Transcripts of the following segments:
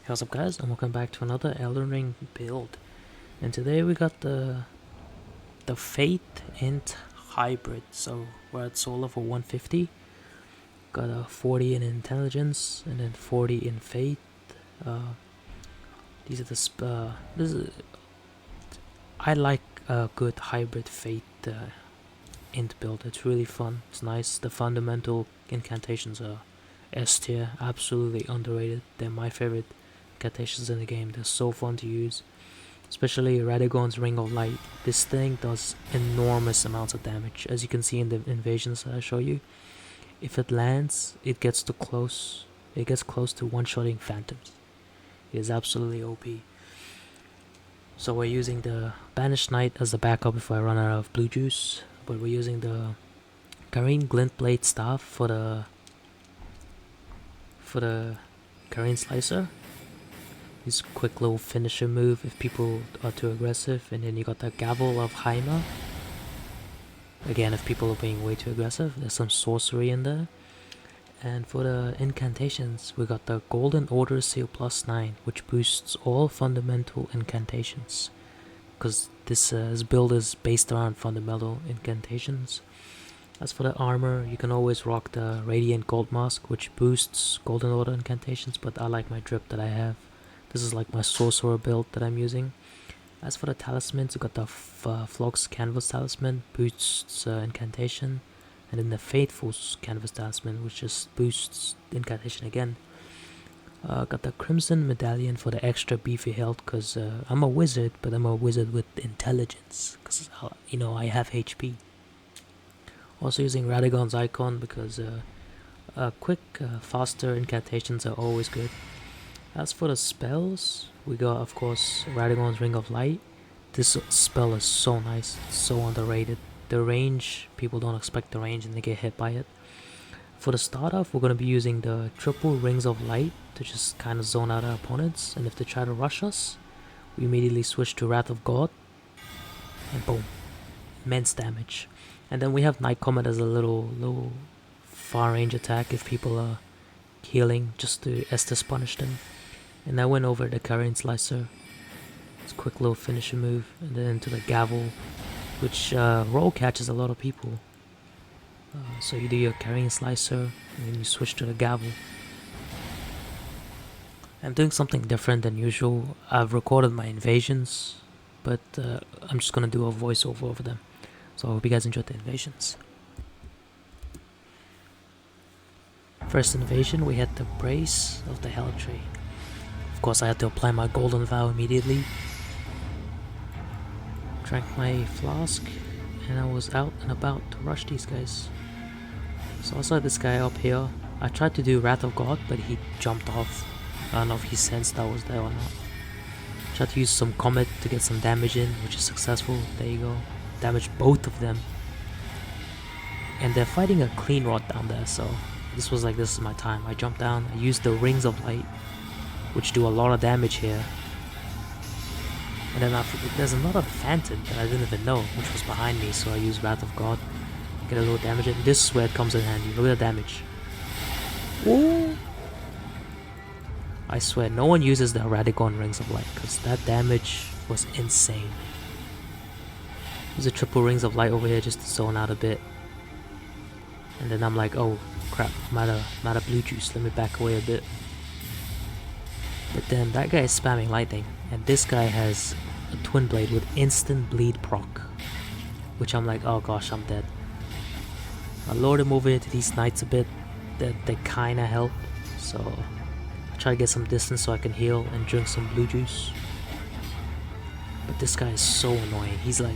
Hey, what's up guys, and welcome back to another Elden Ring build. And today we got the Fate Int Hybrid. So we're at soul level 150. Got a 40 in intelligence and then 40 in Fate. These are this is I like a good hybrid Fate Int build. It's really fun. It's nice. The fundamental incantations are S tier, absolutely underrated. They're my favorite incantations in the game. They're so fun to use, especially Radagon's Ring of Light. This thing does enormous amounts of damage, as you can see in the invasions that I show you. If it lands, it gets close to one-shotting phantoms. It is absolutely OP. So we're using the Banished Knight as the backup if I run out of blue juice, but we're using the Kareen Glintblade Staff for the Kareen Slicer. This quick little finisher move if people are too aggressive, and then you got the Gavel of Haima. Again, if people are being way too aggressive, there's some sorcery in there. And for the incantations, we got the Golden Order Seal +9, which boosts all fundamental incantations. Because this build is based around fundamental incantations. As for the armor, you can always rock the Radiant Gold Mask, which boosts Golden Order incantations, but I like my drip that I have. This is like my sorcerer build that I'm using. As for the talismans, you got the Flog's Canvas Talisman, boosts incantation. And then the Faithful's Canvas Talisman, which just boosts incantation again. Got the Crimson Medallion for the extra beefy health, because I'm a wizard, but I'm a wizard with intelligence, because I have HP. Also using Radagon's Icon because quick, faster incantations are always good. As for the spells, we got, of course, Radagon's Ring of Light. This spell is so nice, it's so underrated. The range, people don't expect the range and they get hit by it. For the start off, we're going to be using the triple Rings of Light to just kind of zone out our opponents. And if they try to rush us, we immediately switch to Wrath of God. And boom, immense damage. And then we have Night Comet as a little far range attack if people are healing, just to Estus punish them. And I went over the Kareen Slicer. It's a quick little finisher move. And then into the Gavel, which roll catches a lot of people. So you do your Kareen Slicer and then you switch to the Gavel. I'm doing something different than usual. I've recorded my invasions, but I'm just gonna do a voiceover over them. So I hope you guys enjoyed the invasions. First invasion, we had the Brace of the Hell Tree. Of course, I had to apply my Golden Vow immediately. Drank my flask, and I was out and about to rush these guys. So I saw this guy up here. I tried to do Wrath of God, but he jumped off. I don't know if he sensed I was there or not. Tried to use some Comet to get some damage in, which is successful. There you go. Damaged both of them. And they're fighting a Clean Rot down there, so this is my time. I jumped down, I used the Rings of Light, which do a lot of damage here. And then there's another Phantom that I didn't even know, which was behind me, so I used Wrath of God. Get a little damage in. This is where it comes in handy. Look at the damage. Ooh! I swear, no one uses the Radagon Rings of Light, because that damage was insane. There's a triple Rings of Light over here just to zone out a bit. And then I'm like, oh crap, I'm out of blue juice, let me back away a bit. But then that guy is spamming lightning, and this guy has a twin blade with instant bleed proc, which I'm like, oh gosh, I'm dead. I lured him over into these knights a bit, that they kinda help, so I try to get some distance so I can heal and drink some blue juice. But this guy is so annoying, he's like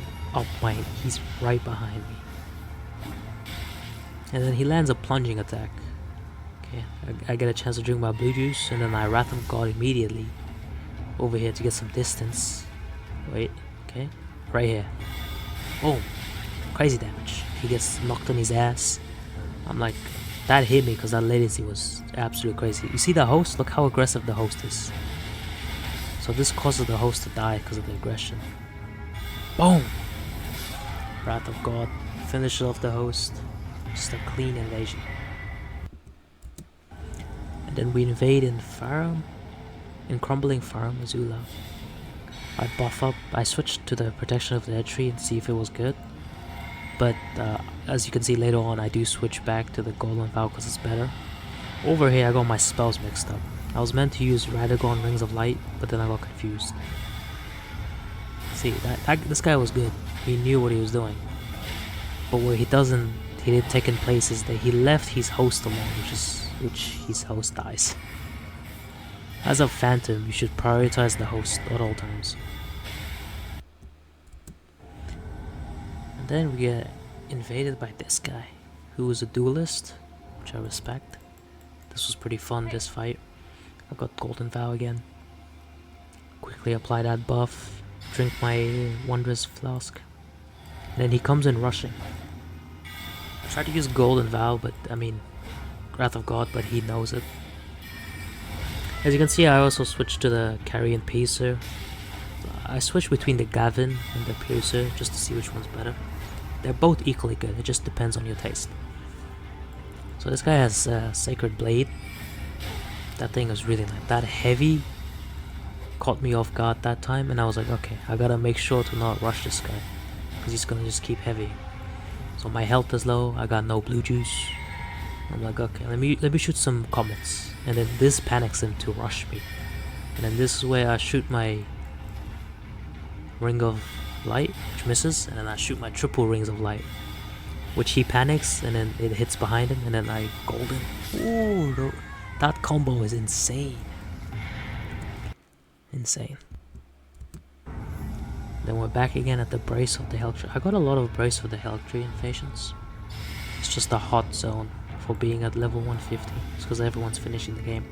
he's right behind me. And then he lands a plunging attack. Okay, I get a chance to drink my blue juice, and then I Wrath of God immediately over here to get some distance. Wait, okay, right here. Boom, crazy damage. He gets knocked on his ass. I'm like, that hit me because that latency was absolutely crazy. You see the host? Look how aggressive the host is. So this causes the host to die because of the aggression. Boom! Wrath of God finishes off the host. Just a clean invasion. And then we invade in Farum. in Crumbling Farm, Azula, I buff up, I switched to the Protection of the Dead tree and see if it was good. But as you can see later on, I do switch back to the Golden Vow because it's better. Over here, I got my spells mixed up. I was meant to use Radagon Rings of Light, but then I got confused. See, this guy was good. He knew what he was doing. But what he didn't take in place is that he left his host alone, which his host dies. As a Phantom, you should prioritize the host at all times. And then we get invaded by this guy, who was a duelist, which I respect. This was pretty fun, this fight. I got Golden Vow again. Quickly apply that buff, drink my Wondrous Flask. And then he comes in rushing. I tried to use Golden Vow, but I mean, Wrath of God, but he knows it. As you can see, I also switched to the Carrion Pacer. I switched between the Gavin and the Piercer just to see which one's better. They're both equally good, it just depends on your taste. So this guy has Sacred Blade. That thing is really like that heavy. Caught me off guard that time, and I was like, okay, I gotta make sure to not rush this guy, because he's gonna just keep heavy. So my health is low, I got no blue juice. I'm like, okay, let me shoot some comets. And then this panics him to rush me. And then this is where I shoot my Ring of Light, which misses, and then I shoot my triple Rings of Light, which he panics, and then it hits behind him, and then I golden. Ooh, that combo is insane. Insane. Then we're back again at the Brace of the Hell Tree. I got a lot of Brace of the Hell Tree invasions. It's just a hot zone for being at level 150. It's because everyone's finishing the game.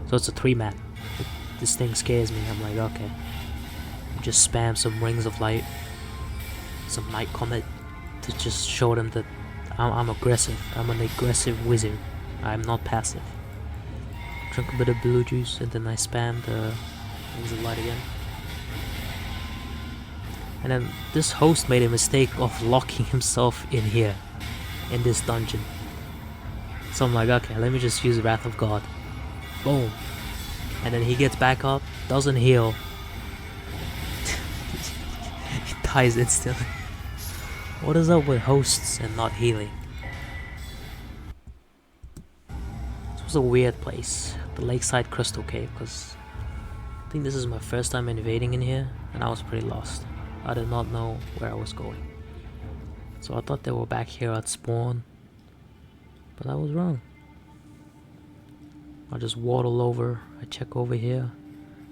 So it's a 3-man. This thing scares me. I'm like, okay. Just spam some Rings of Light, some Night Comet, to just show them that I'm aggressive. I'm an aggressive wizard. I'm not passive. Drink a bit of blue juice, and then I spam the Rings of Light again. And then this host made a mistake of locking himself in here, in this dungeon. So I'm like, okay, let me just use Wrath of God. Boom. And then he gets back up, doesn't heal. He dies instantly. What is up with hosts and not healing? This was a weird place, the Lakeside Crystal Cave, because I think this is my first time invading in here, and I was pretty lost. I did not know where I was going. So I thought they were back here at spawn, but I was wrong. I just waddle over, I check over here.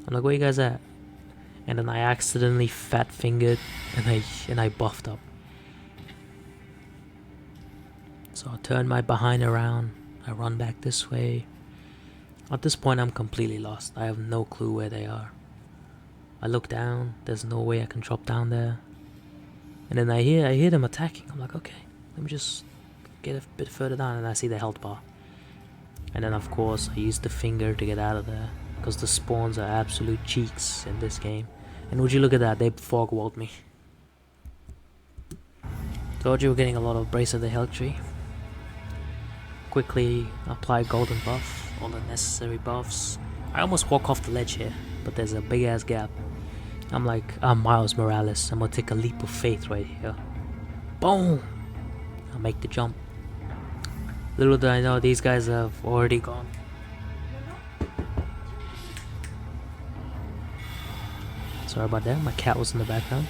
I'm like, where you guys at? And then I accidentally fat fingered and I buffed up. So I turn my behind around, I run back this way. At this point I'm completely lost. I have no clue where they are. I look down, there's no way I can drop down there. And then I hear them attacking. I'm like, okay, let me just get a bit further down, and I see the health bar. And then of course I use the finger to get out of there, because the spawns are absolute cheeks in this game. And would you look at that, they fog walled me. Told you we're getting a lot of Brace of the Hell Tree. Quickly apply golden buff, all the necessary buffs. I almost walk off the ledge here, but there's a big ass gap. I'm like, I'm Miles Morales, I'm gonna take a leap of faith right here. Boom! I'll make the jump. Little did I know, these guys have already gone. Sorry about that, my cat was in the background.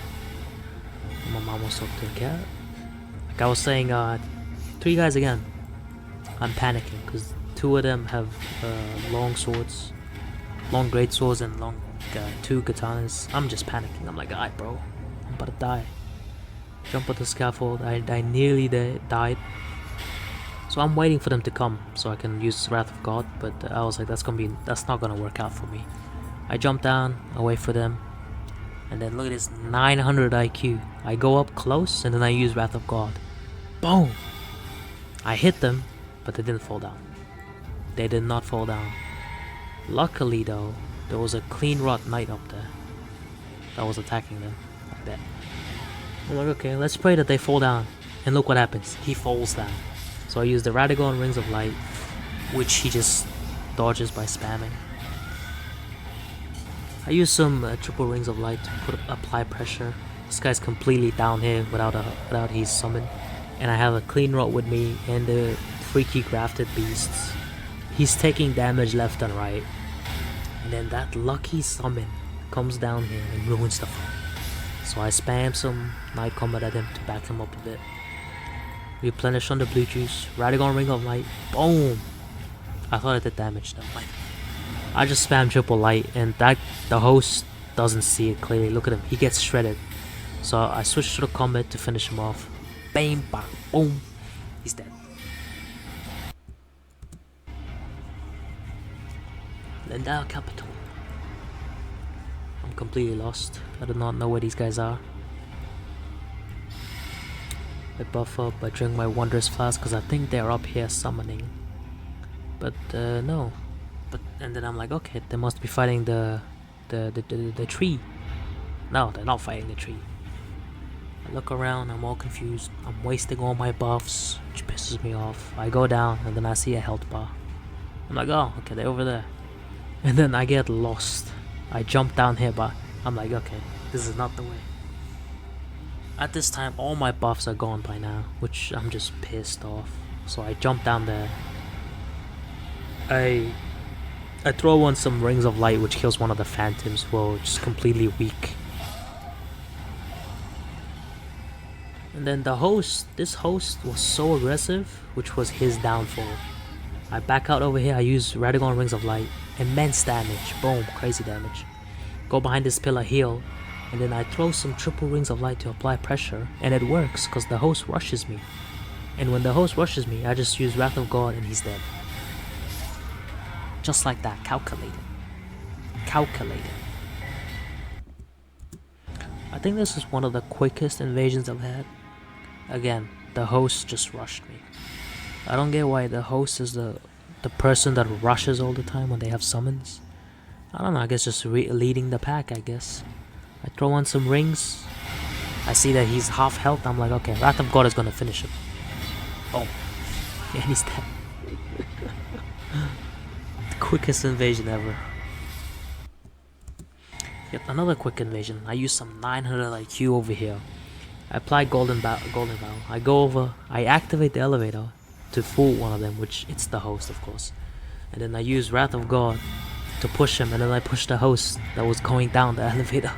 My mom was talking to the cat. Like I was saying, 3 guys again. I'm panicking, because 2 of them have long swords. Long great swords and long 2 katanas. I'm just panicking. I'm like, alright bro, I'm about to die. Jump on the scaffold. I nearly died. So I'm waiting for them to come so I can use Wrath of God, but I was like, that's not gonna work out for me. I jump down, I wait for them, and then look at this 900 IQ. I go up close and then I use Wrath of God. Boom! I hit them, but they didn't fall down. They did not fall down. Luckily though, there was a clean rot knight up there that was attacking them like that. I'm like, okay, let's pray that they fall down. And look what happens, he falls down. So I use the Radagon Rings of Light, which he just dodges by spamming. I use some triple rings of light to apply pressure. This guy's completely down here without his summon, and I have a clean rod with me and the freaky grafted beasts. He's taking damage left and right, and then that lucky summon comes down here and ruins the fight. So I spam some night combat at him to back him up a bit. Replenish on the blue juice, Radagon Ring of Light, boom! I thought it did damage though. I just spam triple light and the host doesn't see it clearly. Look at him, he gets shredded. So I switched to the combat to finish him off. Bam, bang, boom, he's dead. Lendau Capital. I'm completely lost. I do not know where these guys are. I buff up, I drink my Wondrous Flask because I think they're up here summoning. But no. And then I'm like, okay, they must be fighting the tree. No, they're not fighting the tree. I look around, I'm all confused. I'm wasting all my buffs, which pisses me off. I go down and then I see a health bar. I'm like, oh, okay, they're over there. And then I get lost. I jump down here, but I'm like, okay, this is not the way. At this time, all my buffs are gone by now, which I'm just pissed off. So I jump down there. I throw on some Rings of Light, which kills one of the phantoms who are just completely weak. And then this host was so aggressive, which was his downfall. I back out over here, I use Radagon Rings of Light, immense damage, boom, crazy damage. Go behind this pillar, heal, and then I throw some triple Rings of Light to apply pressure, and it works because the host rushes me. And when the host rushes me, I just use Wrath of God and he's dead. Just like that, calculated. Calculated. I think this is one of the quickest invasions I've had. Again, the host just rushed me. I don't get why the host is the person that rushes all the time when they have summons. I don't know, I guess just leading the pack, I guess. I throw on some rings. I see that he's half health. I'm like, okay, Wrath of God is gonna finish him. Oh, yeah, he's dead. The quickest invasion ever. Yep, another quick invasion. I use some 900 IQ over here. I apply Golden Bow. I go over, I activate the elevator to fool one of them, which it's the host, of course. And then I use Wrath of God to push him, and then I push the host that was going down the elevator.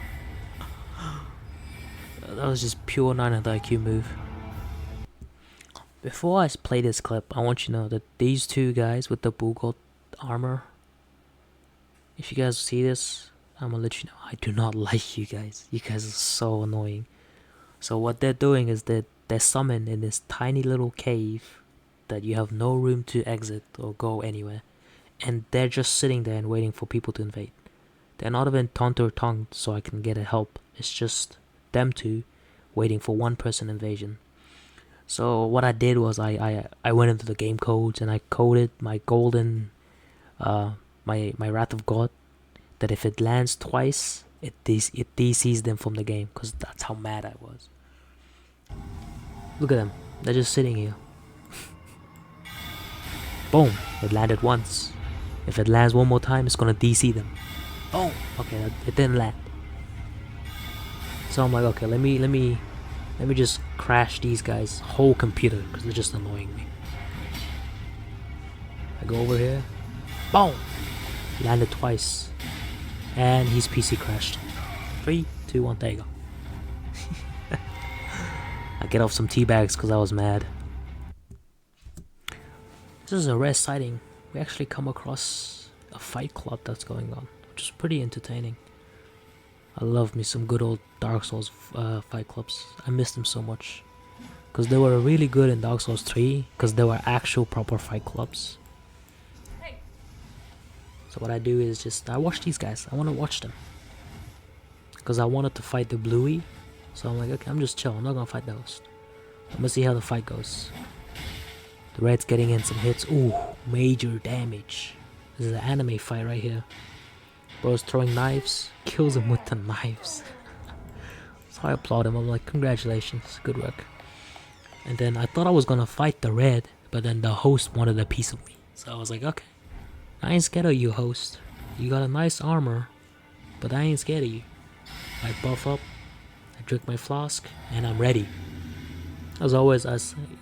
That was just pure 900 IQ move. Before I play this clip, I want you to know that these two guys with the blue gold armor, if you guys see this, I'm gonna let you know, I do not like you guys. You guys are so annoying. So what they're doing is that they're summoned in this tiny little cave that you have no room to exit or go anywhere. And they're just sitting there and waiting for people to invade. They're not even taunt or tongued so I can get a help. It's just them two waiting for one person invasion. So what I did was I went into the game codes and I coded my golden my Wrath of God that if it lands twice it DCs them from the game, because that's how mad I was. Look at them, they're just sitting here. Boom, it landed once. If it lands one more time, it's gonna DC them. Boom, okay, it didn't land. So I'm like, okay, let me just crash these guys' whole computer because they're just annoying me. I go over here, boom, landed twice, and his PC crashed. 3, 2, 1, there you go. I get off some tea bags because I was mad. This is a rare sighting. We actually come across a fight club that's going on, which is pretty entertaining. I love me some good old Dark Souls fight clubs. I miss them so much. Because they were really good in Dark Souls 3, because they were actual proper fight clubs. Hey. So what I do is just, I watch these guys. I want to watch them. Because I wanted to fight the bluey. So I'm like, okay, I'm just chill. I'm not going to fight the host. I'm going to see how the fight goes. The red's getting in some hits. Ooh, major damage. This is an anime fight right here. Bro's throwing knives. Kills him with the knives. So I applaud him. I'm like, congratulations. Good work. And then I thought I was going to fight the red. But then the host wanted a piece of me. So I was like, okay. I ain't scared of you, host. You got a nice armor. But I ain't scared of you. I buff up, I drink my flask, and I'm ready. As always,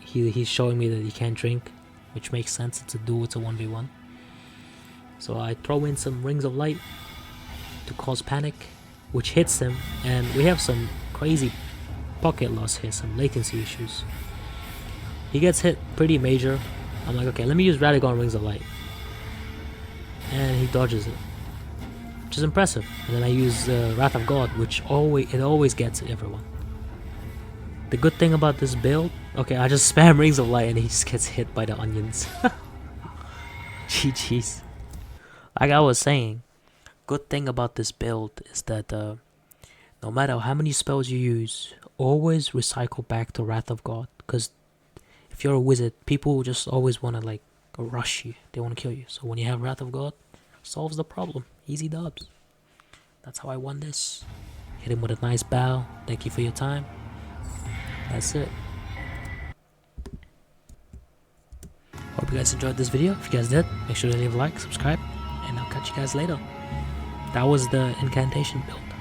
he's showing me that he can't drink, which makes sense. It's a duel, it's a 1v1. So I throw in some Rings of Light to cause panic, which hits him, and we have some crazy pocket loss here, some latency issues. He gets hit pretty major. I'm like, okay, let me use Radagon Rings of Light. And he dodges it, which is impressive. And then I use Wrath of God, which always gets everyone. The good thing about this build, okay, I just spam Rings of Light and he just gets hit by the onions. GG's. Like I was saying, good thing about this build is that no matter how many spells you use, always recycle back to Wrath of God. Because if you're a wizard, people just always want to like rush you. They want to kill you. So when you have Wrath of God, solves the problem. Easy dubs. That's how I won this. Hit him with a nice bow. Thank you for your time. That's it. Hope you guys enjoyed this video. If you guys did, make sure to leave a like, subscribe, and I'll catch you guys later. That was the incantation build.